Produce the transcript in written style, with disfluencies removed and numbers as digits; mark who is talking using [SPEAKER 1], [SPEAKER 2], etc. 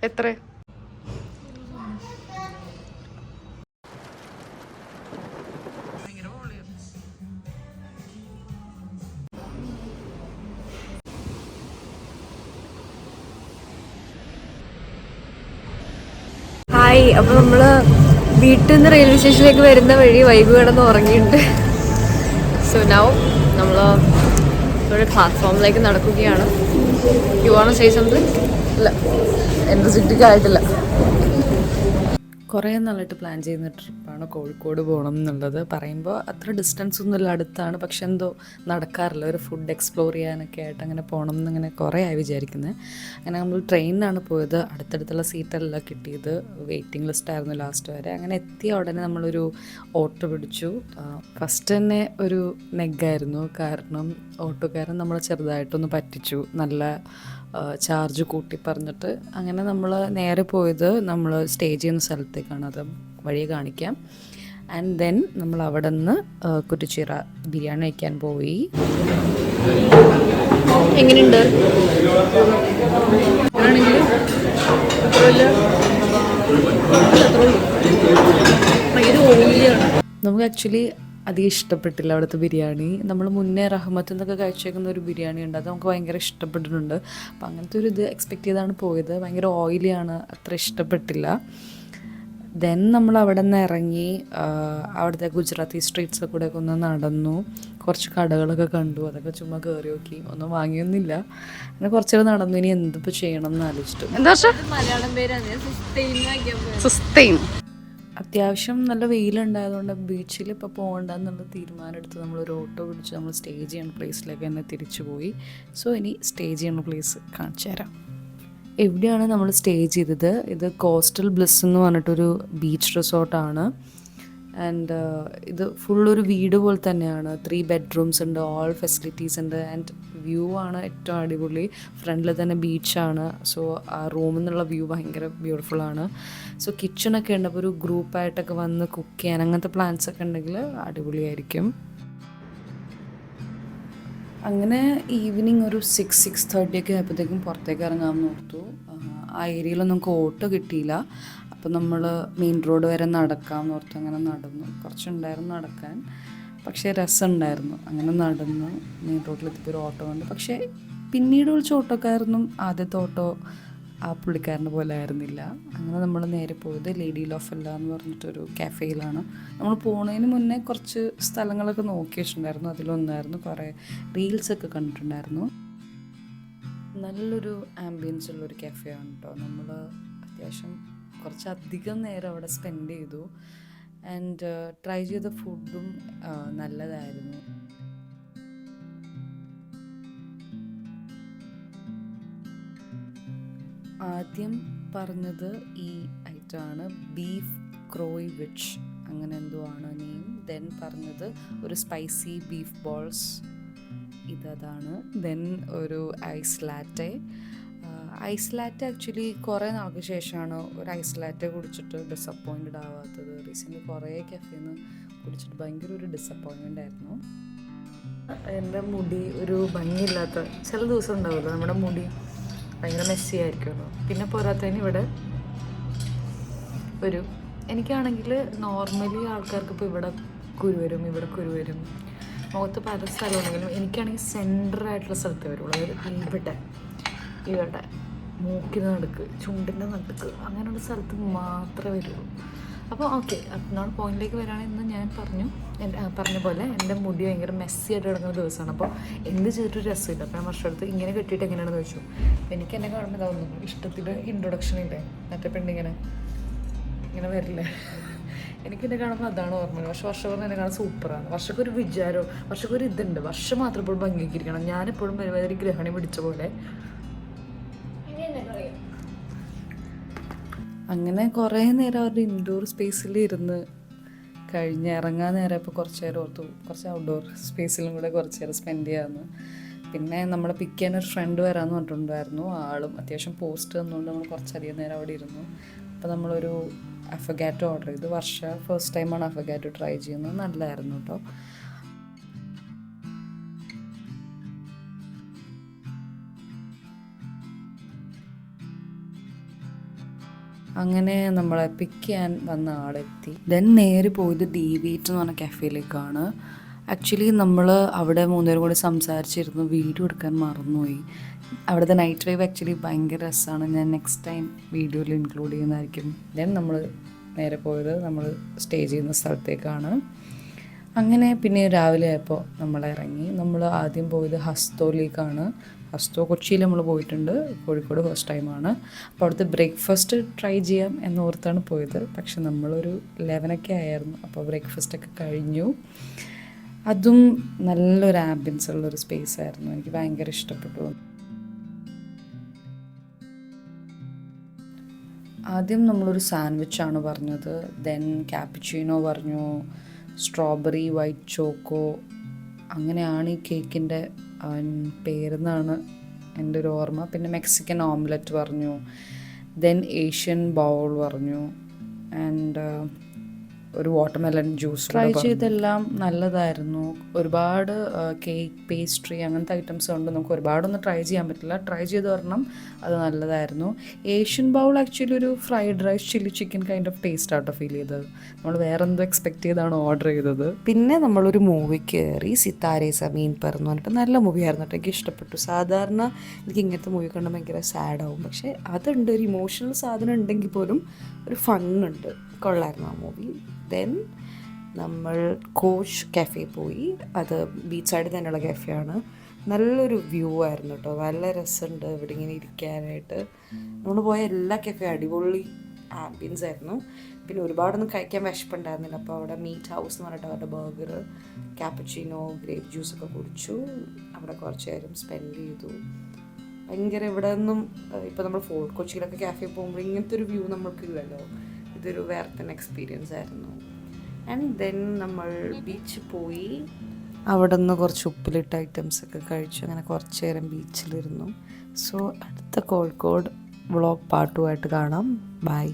[SPEAKER 1] എത്ര? ഹായ്, അപ്പോൾ നമ്മൾ വീട്ടിൽ നിന്ന് റെയിൽവേ സ്റ്റേഷനിലേക്ക് വരുന്ന വഴി വൈകു കിടന്ന് ഉറങ്ങിയിട്ടുണ്ട്. സോ നൗ നമ്മൾ ഇവിടെ പ്ലാറ്റ്ഫോമിലേക്ക് നടക്കുകയാണ്. You want to say something? ഇല്ല, എനർജറ്റിക് ആയിട്ടില്ല. കുറേ നാളായിട്ട് പ്ലാൻ ചെയ്യുന്ന ട്രിപ്പാണ് കോഴിക്കോട് പോകണം എന്നുള്ളത്. പറയുമ്പോൾ അത്ര ഡിസ്റ്റൻസ് ഒന്നുമില്ല, അടുത്താണ്. പക്ഷെ എന്തോ നടക്കാറില്ല. ഒരു ഫുഡ് എക്സ്പ്ലോർ ചെയ്യാനൊക്കെ ആയിട്ട് അങ്ങനെ പോകണം എന്നിങ്ങനെ കുറേ ആയി വിചാരിക്കുന്നത്. അങ്ങനെ നമ്മൾ ട്രെയിനിനാണ് പോയത്. അടുത്തടുത്തുള്ള സീറ്റെല്ലാം കിട്ടിയത്. വെയിറ്റിംഗ് ലിസ്റ്റായിരുന്നു ലാസ്റ്റ് വരെ. അങ്ങനെ എത്തിയ ഉടനെ നമ്മളൊരു ഓട്ടോ പിടിച്ചു. ഫസ്റ്റ് തന്നെ ഒരു നെഗ്ഗായിരുന്നു. കാരണം ഓട്ടോക്കാരൻ നമ്മളെ ചെറുതായിട്ടൊന്ന് പറ്റിച്ചു, നല്ല ചാർജ് കൂട്ടി പറഞ്ഞിട്ട്. അങ്ങനെ നമ്മൾ നേരെ പോയത് നമ്മൾ സ്റ്റേ ചെയ്യുന്ന സ്ഥലത്തേക്കാണ്. അത് വഴിയെ കാണിക്കാം. ആൻഡ് ദെൻ നമ്മൾ അവിടെ നിന്ന് കുറ്റിച്ചിറ ബിരിയാണി കഴിക്കാൻ പോയി. എങ്ങനെയുണ്ട്? നമുക്ക് ആക്ച്വലി അധികം ഇഷ്ടപ്പെട്ടില്ല അവിടുത്തെ ബിരിയാണി. നമ്മൾ മുന്നേ റഹ്മത്ത് എന്നൊക്കെ കഴിച്ചേക്കുന്ന ഒരു ബിരിയാണി ഉണ്ട്, അത് നമുക്ക് ഭയങ്കര ഇഷ്ടപ്പെട്ടിട്ടുണ്ട്. അപ്പം അങ്ങനത്തെ ഒരു ഇത് എക്സ്പെക്റ്റ് ചെയ്താണ് പോയത്. ഭയങ്കര ഓയിലിയാണ്, അത്ര ഇഷ്ടപ്പെട്ടില്ല. ദെൻ നമ്മൾ അവിടെ നിന്ന് ഇറങ്ങി അവിടുത്തെ ഗുജറാത്തി സ്ട്രീറ്റ്സൊക്കെ കൂടെ ഒക്കെ ഒന്ന് നടന്നു. കുറച്ച് കടകളൊക്കെ കണ്ടു, അതൊക്കെ ചുമ്മാ കയറി നോക്കി. ഒന്നും വാങ്ങിയൊന്നുമില്ല. അങ്ങനെ കുറച്ചേരം നടന്നു. ഇനി എന്തിപ്പോൾ ചെയ്യണം എന്ന് ആലോചിച്ചിട്ട്. എന്താ മലയാളം പേരാണ് സുസ്തൈൻ. അത്യാവശ്യം നല്ല വെയിലുണ്ടായതുകൊണ്ട് ബീച്ചിൽ ഇപ്പോൾ പോകണ്ടെന്നുള്ള തീരുമാനം എടുത്ത് നമ്മളൊരു ഓട്ടോ പിടിച്ച് നമ്മൾ സ്റ്റേ ചെയ്യുന്ന പ്ലേസിലേക്ക് തന്നെ തിരിച്ചു പോയി. സോ ഇനി സ്റ്റേ ചെയ്യുന്ന പ്ലേസ് കാണിച്ചു തരാം. എവിടെയാണ് നമ്മൾ സ്റ്റേ ചെയ്തത്? ഇത് കോസ്റ്റൽ ബ്ലിസ് എന്ന് പറഞ്ഞിട്ടൊരു ബീച്ച് റിസോർട്ടാണ്. ആൻഡ് ഇത് ഫുള്ളൊരു വീട് പോലെ തന്നെയാണ്. 3 ബെഡ്റൂംസ് ഉണ്ട്, ഓൾ ഫെസിലിറ്റീസ് ഉണ്ട്. ആൻഡ് വ്യൂ ആണ് ഏറ്റവും അടിപൊളി. ഫ്രണ്ടിൽ തന്നെ ബീച്ചാണ്. സോ ആ റൂമിൽ നിന്നുള്ള വ്യൂ ഭയങ്കര ബ്യൂട്ടിഫുള്ളാണ്. സോ കിച്ചണൊക്കെ ഉണ്ട്. അപ്പോൾ ഒരു ഗ്രൂപ്പായിട്ടൊക്കെ വന്ന് കുക്ക് ചെയ്യാൻ അങ്ങനത്തെ പ്ലാൻസ് ഒക്കെ ഉണ്ടെങ്കിൽ അടിപൊളിയായിരിക്കും. അങ്ങനെ ഈവനിങ് ഒരു 6-6:30 ഒക്കെ ആയപ്പോഴത്തേക്കും പുറത്തേക്ക് ഇറങ്ങാമെന്ന് ഓർത്തു. ആ ഏരിയയിലൊന്നും നമുക്ക് ഓട്ടോ കിട്ടിയില്ല. അപ്പോൾ നമ്മൾ മെയിൻ റോഡ് വരെ നടക്കാമെന്ന് ഓർത്ത് അങ്ങനെ നടന്നു. കുറച്ചുണ്ടായിരുന്നു നടക്കാൻ, പക്ഷേ രസമുണ്ടായിരുന്നു. അങ്ങനെ നടന്ന് മെയിൻ റോഡിലെത്തിയപ്പോൾ ഒരു ഓട്ടോ കണ്ടു. പക്ഷേ പിന്നീട് വിളിച്ച ഓട്ടോക്കാരനും ആദ്യത്തെ ഓട്ടോ ആ പുള്ളിക്കാരൻ്റെ പോലെ ആയിരുന്നില്ല. അങ്ങനെ നമ്മൾ നേരെ പോയത് ലേഡി ലോഫല്ല എന്ന് പറഞ്ഞിട്ടൊരു കാഫേയിലാണ്. നമ്മൾ പോകുന്നതിന് മുന്നേ കുറച്ച് സ്ഥലങ്ങളൊക്കെ നോക്കി വെച്ചിട്ടുണ്ടായിരുന്നു. അതിലൊന്നായിരുന്നു. കുറേ റീൽസൊക്കെ കണ്ടിട്ടുണ്ടായിരുന്നു. നല്ലൊരു ആംബിയൻസ് ഉള്ളൊരു കാഫേ ആണ് കേട്ടോ. നമ്മൾ അത്യാവശ്യം കുറച്ചധികം നേരം അവിടെ സ്പെൻഡ് ചെയ്തു. ആൻഡ് ട്രൈ ചെയ്ത ഫുഡും നല്ലതായിരുന്നു. ആദ്യം പറഞ്ഞത് ഈ ഐറ്റമാണ്, ബീഫ് ക്രോയ് വിച്ച് അങ്ങനെ എന്തോ ആണ് നെയിം. ദെൻ പറഞ്ഞത് ഒരു സ്പൈസി ബീഫ് ബോൾസ്, ഇതാണ്. ദെൻ ഒരു ice latte. Ice latte actually കുറേ നാൾക്ക് ശേഷമാണ് ഒരു ഐസ് ലാറ്റെ കുടിച്ചിട്ട് ഡിസപ്പോയിൻറ്റഡ് ആവാത്തത്. റീസെൻ്റ്ലി കുറേ കഫേന്ന് കുടിച്ചിട്ട് ഭയങ്കര ഒരു ഡിസപ്പോയിൻമെൻ്റ് ആയിരുന്നു. എൻ്റെ മുടി ഒരു ഭംഗിയില്ലാത്ത ചില ദിവസം ഉണ്ടാവുമല്ലോ, നമ്മുടെ മുടി ഭയങ്കര മെസ്സി ആയിരിക്കുമല്ലോ. പിന്നെ പോരാത്തതിന് ഇവിടെ ഒരു എനിക്കാണെങ്കിൽ നോർമലി ആൾക്കാർക്ക് ഇപ്പോൾ ഇവിടെ കുരുവരും ഇവിടെ കുരുവരും മുഖത്ത് പല സ്ഥലമുണ്ടെങ്കിലും എനിക്കാണെങ്കിൽ സെൻറ്ററായിട്ടുള്ള സ്ഥലത്ത് വരുള്ളൂ. അതായത് ഇവിടെ മൂക്കിന് നടുക്ക്, ചുണ്ടിൻ്റെ നടുക്ക്, അങ്ങനെയുള്ള സ്ഥലത്ത് മാത്രമേ വരുള്ളൂ. അപ്പോൾ ഓക്കെ, അപ്പോൾ പോയിന്റിലേക്ക് വരികയാണെന്ന് ഞാൻ പറഞ്ഞ പോലെ എൻ്റെ മുടി ഭയങ്കര മെസ്സി ആയിട്ട് കിടക്കുന്ന ദിവസമാണ്. അപ്പോൾ എന്ത് ചെയ്തിട്ടൊരു രസമില്ല. അപ്പോൾ ഞാൻ വർഷമെടുത്ത് ഇങ്ങനെ കെട്ടിയിട്ട് എങ്ങനെയാണെന്ന് ചോദിച്ചു. അപ്പോൾ എനിക്ക് എന്നെ കാണുമ്പോൾ ഇതാവുന്നു ഇഷ്ടത്തിൻ്റെ ഇൻട്രൊഡക്ഷൻ ഇല്ലേ, മറ്റേ പെണ്ണിങ്ങനെ വരില്ലേ, എനിക്കെന്നെ കാണുമ്പോൾ അതാണ് ഓർമ്മ. പക്ഷെ വർഷം പറഞ്ഞാൽ എന്നെ കാണാൻ സൂപ്പറാണ്. വർഷക്കൊരു വിചാരം, വർഷക്കൊരു ഇതുണ്ട്. വർഷം മാത്രം എപ്പോഴും ഭംഗിക്കിരിക്കണം. ഞാനെപ്പോഴും ഒരു ഗ്രഹണി പിടിച്ച പോലെ. അങ്ങനെ കുറേ നേരം അവരുടെ ഇൻഡോർ സ്പേസിൽ ഇരുന്ന് ഇറങ്ങാൻ നേരം ഇപ്പോൾ കുറച്ച് നേരം ഓർത്തു കുറച്ച് ഔട്ട്ഡോർ സ്പേസിലും കൂടെ കുറച്ച് നേരം സ്പെൻഡ് ചെയ്യാമെന്ന്. പിന്നെ നമ്മളെ പിക്ക് ചെയ്യാൻ ഒരു ഫ്രണ്ട് വരാമെന്ന് പറഞ്ഞിട്ടുണ്ടായിരുന്നു. ആളും അത്യാവശ്യം പോസ്റ്റ് തന്നുകൊണ്ട് നമ്മൾ കുറച്ചധികം നേരം അവിടെ ഇരുന്നു. അപ്പോൾ നമ്മളൊരു അഫഗാറ്റോ ഓർഡർ ചെയ്തു. ഫസ്റ്റ് ടൈമാണ് അഫഗാറ്റോ ട്രൈ ചെയ്യുന്നത്. നല്ലതായിരുന്നു കേട്ടോ. അങ്ങനെ നമ്മളെ പിക്ക് ചെയ്യാൻ വന്ന ആളെത്തി. ദെൻ നേരെ പോയത് D8 എന്ന് പറഞ്ഞ കഫേയിലേക്കാണ്. ആക്ച്വലി നമ്മൾ അവിടെ മൂന്നുപേരും കൂടി സംസാരിച്ചിരുന്നു, വീഡിയോ എടുക്കാൻ മറന്നുപോയി. അവിടുത്തെ നൈറ്റ് ഡ്രൈവ് ആക്ച്വലി ഭയങ്കര രസമാണ്. ഞാൻ നെക്സ്റ്റ് ടൈം വീഡിയോയിൽ ഇൻക്ലൂഡ് ചെയ്യുന്നതായിരിക്കും. ദെൻ നമ്മൾ നേരെ പോയത് നമ്മൾ സ്റ്റേ ചെയ്യുന്ന സ്ഥലത്തേക്കാണ്. അങ്ങനെ പിന്നെ രാവിലെ ആയപ്പോൾ നമ്മൾ ഇറങ്ങി. നമ്മൾ ആദ്യം പോയത് ഹസ്തോയിലേക്കാണ്. ഹസ്തോ കൊച്ചിയിൽ നമ്മൾ പോയിട്ടുണ്ട്, കോഴിക്കോട് ഫസ്റ്റ് ടൈമാണ്. അപ്പോൾ അവിടുത്തെ ബ്രേക്ക്ഫാസ്റ്റ് ട്രൈ ചെയ്യാം എന്നോർത്താണ് പോയത്. പക്ഷെ നമ്മളൊരു 11 ആയിരുന്നു. അപ്പോൾ ബ്രേക്ക്ഫാസ്റ്റൊക്കെ കഴിഞ്ഞു. അതും നല്ലൊരു ആംബിയൻസ് ഉള്ളൊരു സ്പേസ് ആയിരുന്നു. എനിക്ക് ഭയങ്കര ഇഷ്ടപ്പെട്ടു. ആദ്യം നമ്മളൊരു സാൻഡ്വിച്ചാണ് പറഞ്ഞത്. ദെൻ ക്യാപ്പുച്ചിനോ പറഞ്ഞു, സ്ട്രോബെറി വൈറ്റ് ചോക്കോ, അങ്ങനെയാണ് ഈ കേക്കിൻ്റെ പേരെന്നാണ് എൻ്റെ ഒരു ഓർമ്മ. പിന്നെ മെക്സിക്കൻ ഓംലെറ്റ് പറഞ്ഞു. ദെൻ ഏഷ്യൻ ബൗൾ പറഞ്ഞു. ആൻഡ് ഒരു വാട്ടർമെലൺ ജ്യൂസ് ട്രൈ ചെയ്തെല്ലാം നല്ലതായിരുന്നു. ഒരുപാട് കേക്ക്, പേസ്ട്രി അങ്ങനത്തെ ഐറ്റംസ് ഉണ്ട്. നമുക്ക് ഒരുപാടൊന്നും ട്രൈ ചെയ്യാൻ പറ്റില്ല. ട്രൈ ചെയ്ത് പറഞ്ഞാൽ അത് നല്ലതായിരുന്നു. ഏഷ്യൻ ബൗൾ ആക്ച്വലി ഒരു fried rice chilli chicken kind of taste ആട്ടോ ഫീൽ ചെയ്തത്. നമ്മൾ വേറെ എന്തോ എക്സ്പെക്ട് ചെയ്താണ് ഓർഡർ ചെയ്തത്. പിന്നെ നമ്മളൊരു മൂവി കയറി, സിത്താരെ സമീൻ പെർ എന്ന് പറഞ്ഞിട്ട് നല്ല മൂവി ആയിരുന്നു കേട്ടോ. എനിക്ക് ഇഷ്ടപ്പെട്ടു. സാധാരണ എനിക്ക് ഇങ്ങനത്തെ മൂവി കണ്ടാൽ ഭയങ്കര സാഡാവും, പക്ഷേ അതുണ്ട്, ഒരു ഇമോഷണൽ സാധനം ഉണ്ടെങ്കിൽ പോലും ഒരു ഫണ്ണുണ്ട്. കൊള്ളായിരുന്നു ആ മൂവി. ദെൻ നമ്മൾ കോച്ച് കഫേ പോയി. അത് ബീച്ച് സൈഡിൽ തന്നെയുള്ള കഫേയാണ്. നല്ലൊരു വ്യൂ ആയിരുന്നു കേട്ടോ. നല്ല രസമുണ്ട് ഇവിടെ ഇങ്ങനെ ഇരിക്കാനായിട്ട്. നമ്മൾ പോയ എല്ലാ കഫേ അടിപൊളി ആംബിയൻസ് ആയിരുന്നു. പിന്നെ ഒരുപാടൊന്നും കഴിക്കാൻ വിശപ്പുണ്ടായിരുന്നില്ല. അപ്പോൾ അവിടെ മീറ്റ് ഹൗസ് എന്ന് പറഞ്ഞിട്ട് അവരുടെ ബർഗർ, ക്യാപ്പുച്ചിനോ, ഗ്രേപ്പ് ജ്യൂസൊക്കെ കുടിച്ചു. അവിടെ കുറച്ച് നേരം സ്പെൻഡ് ചെയ്തു. ഭയങ്കര ഇവിടെ നിന്നും ഇപ്പോൾ നമ്മൾ ഫോർട്ട് കൊച്ചിയിലൊക്കെ കാഫേ പോകുമ്പോൾ ഇങ്ങനത്തെ ഒരു വ്യൂ നമ്മൾക്കില്ലല്ലോ. ഇതൊരു വേറെ തന്നെ എക്സ്പീരിയൻസ് ആയിരുന്നു. ആൻഡ് ദെൻ നമ്മൾ ബീച്ചിൽ പോയി. അവിടെ നിന്ന് കുറച്ച് ഉപ്പിലിട്ട ഐറ്റംസൊക്കെ കഴിച്ചു. അങ്ങനെ കുറച്ച് നേരം ബീച്ചിലിരുന്നു. സോ അടുത്ത കോഴിക്കോട് വ്ളോഗ് പാർട്ടുമായിട്ട് കാണാം. ബൈ.